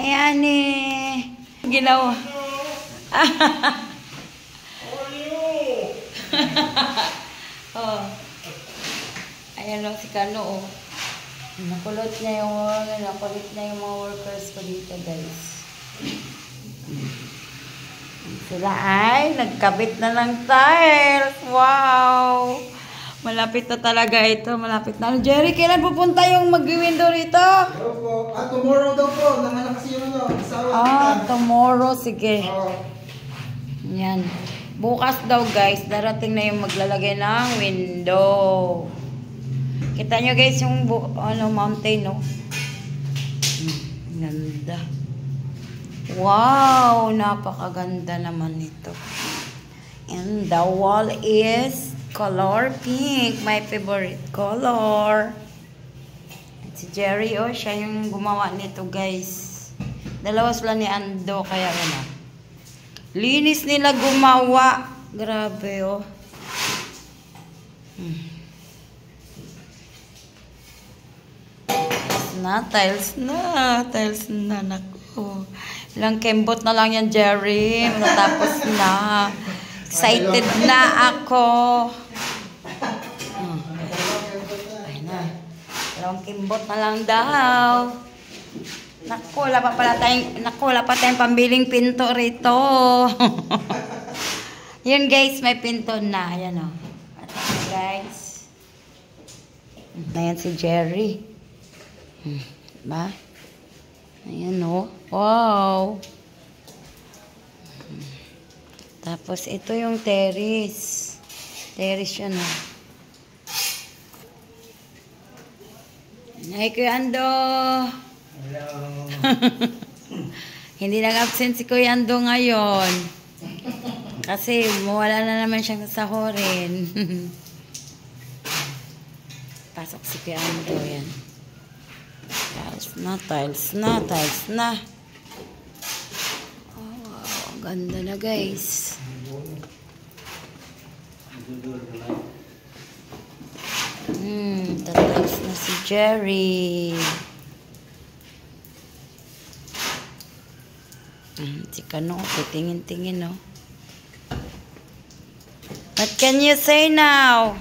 Ayan eh. Ginawa. Oh. Ayan o si Kano oh. Nakulit niya yung mga workers ko dito guys. Sila ay nagkabit na ng tiles. Wow! Malapit na talaga ito. Malapit na. Jerry, kailan pupunta yung mag-window rito? Tomorrow daw po. Nanganak kasi yung asawa. Tomorrow. Sige. Yan. Bukas daw guys, darating na yung maglalagay ng window. Kita nyo guys yung mountain, no? Ganda. Wow! Napakaganda naman ito. And the wall is color pink. My favorite color. Si Jerry, oh, siya yung gumawa nito, guys. Dalawa sila ni Ando, kaya ano. Linis nila gumawa. Grabe, oh. Tiles na, naku. Ilang kembot na lang yan, Jerry. Matapos na. Excited na ako. Ay na. Dalawang kimbot na lang daw. Naku, wala pa tayong pambiling pinto rito. Yun guys, may pinto na. Ayan o. Guys. Ayan si Jerry. Ba? Ayan o. Wow. Tapos, ito yung terrace. Terrace yun, ha. Hi, Kuya Ando. Hello. Hindi nag-absent si Kuya Ando ngayon. Kasi, wala na naman siyang sasahurin. Pasok si Kuya Ando, yan. Tiles na. Ganda na guys. Tatapos na si Jerry. Si Kano, tingin-tingin, no? What can you say now?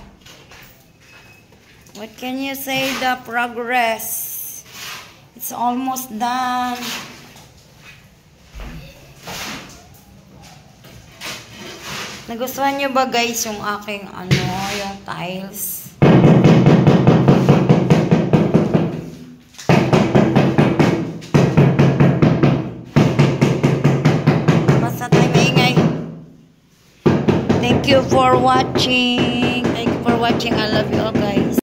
What can you say the progress? It's almost done. Nagustuhan nyo ba guys yung aking yung tiles? Basta tayo maingay. Thank you for watching. I love you all guys.